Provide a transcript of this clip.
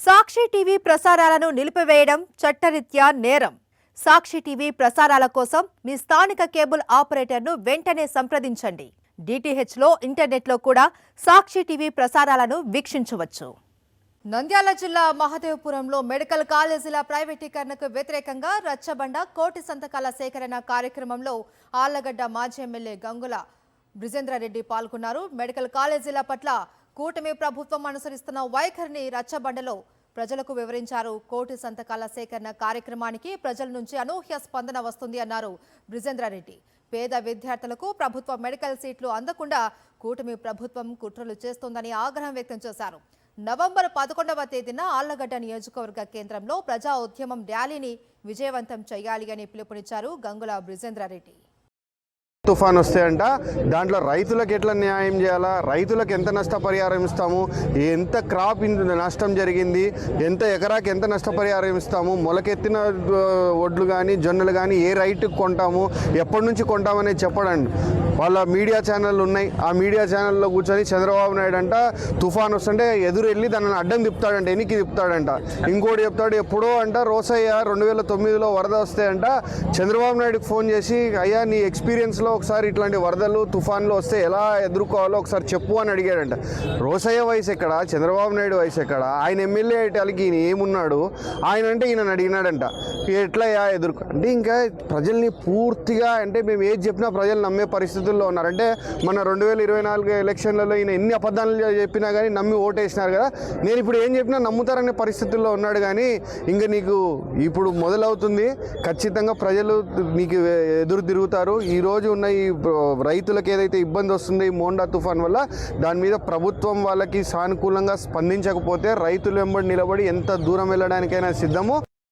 సాక్షి TV ప్రసారాలను నిలిపివేయడం చట్టరీత్యా నేరం. సాక్షి టీవీ ప్రసారాల కోసం మీ స్థానిక కేబుల్ ఆపరేటర్ను వెంటనే సంప్రదించండి. డిటిహెచ్లో ఇంటర్నెట్లో కూడా సాక్షి టీవీ ప్రసారాలను వీక్షించవచ్చు. నంద్యాల జిల్లా మహదేవపురంలో మెడికల్ కాలేజీల ప్రైవేటీకరణకు వ్యతిరేకంగా రచ్చబండ కోటి సంతకాల సేకరణ కార్యక్రమంలో ఆళ్లగడ్డ మాజీ ఎమ్మెల్యే గంగుల బ్రిజేంద్రారెడ్డి పాల్గొన్నారు. మెడికల్ కాలేజీల పట్ల కూటమి ప్రభుత్వం అనుసరిస్తున్న వైఖరిని రచ్చబండలో ప్రజలకు వివరించారు. కోటి సంతకాల సేకరణ కార్యక్రమానికి ప్రజల నుంచి అనూహ్య స్పందన వస్తుంది అన్నారు బ్రిజేంద్రారెడ్డి. పేద విద్యార్థులకు ప్రభుత్వ మెడికల్ సీట్లు అందకుండా కూటమి ప్రభుత్వం కుట్రలు చేస్తోందని ఆగ్రహం వ్యక్తం చేశారు. నవంబర్ 11వ తేదీన ఆళ్లగడ్డ నియోజకవర్గ కేంద్రంలో ప్రజా ఉద్యమం ర్యాలీని విజయవంతం చేయాలి అని పిలుపునిచ్చారు గంగుల బ్రిజేంద్రారెడ్డి. తుఫాన్ వస్తాయంట, దాంట్లో రైతులకు ఎట్లా న్యాయం చేయాలా, రైతులకు ఎంత నష్టపరిహారం ఇస్తాము, ఎంత క్రాప్ నష్టం జరిగింది, ఎంత ఎకరాకి ఎంత నష్టపరిహారం ఇస్తాము, మొలకెత్తిన వడ్లు కానీ జొన్నలు కానీ ఏ రైతుకు కొంటాము, ఎప్పటి నుంచి కొంటామనేది చెప్పడండి. వాళ్ళ మీడియా ఛానళ్ళు ఉన్నాయి, ఆ మీడియా ఛానల్లో కూర్చొని చంద్రబాబు నాయుడు అంట తుఫాన్ వస్తుంటే ఎదురు వెళ్ళి దాన్ని అడ్డం తిప్పుతాడంట, ఎనికి తిప్పుతాడంట. ఇంకోటి చెప్తాడు, ఎప్పుడో అంట రోసయ్య 2009లో వరద వస్తాయంట, చంద్రబాబు నాయుడుకి ఫోన్ చేసి అయ్యా నీ ఎక్స్పీరియన్స్లో ఒకసారి ఇట్లాంటి వరదలు తుఫాన్లు వస్తే ఎలా ఎదుర్కోవాలో ఒకసారి చెప్పు అని అడిగాడంట. రోసయ్య వయసు ఎక్కడ, చంద్రబాబు నాయుడు వయసు ఎక్కడ, ఆయన ఎమ్మెల్యే అయ్యేటానికి ఈయన ఏమున్నాడు, ఆయన అంటే ఈయన అడిగినాడంట ఎట్లా ఎదుర్కో అంటే. ఇంకా ప్రజల్ని పూర్తిగా అంటే మేము ఏది చెప్పినా ప్రజలు నమ్మే పరిస్థితుల్లో ఉన్నారంటే. మన 2024 ఎలక్షన్లలో ఈయన ఎన్ని అబద్ధాలు చెప్పినా కానీ నమ్మి ఓటేసినారు కదా, నేను ఇప్పుడు ఏం చెప్పినా నమ్ముతారనే పరిస్థితుల్లో ఉన్నాడు. కానీ ఇంకా నీకు ఇప్పుడు మొదలవుతుంది, ఖచ్చితంగా ప్రజలు నీకు ఎదురు తిరుగుతారు. ఈరోజు ఉన్న ఈ రైతులకు ఏదైతే ఇబ్బంది వస్తుందో ఈ మోండా తుఫాన్ వల్ల, దాని మీద ప్రభుత్వం వాళ్ళకి సానుకూలంగా స్పందించకపోతే రైతులు వెంబడి నిలబడి ఎంత దూరం వెళ్ళడానికైనా సిద్ధము.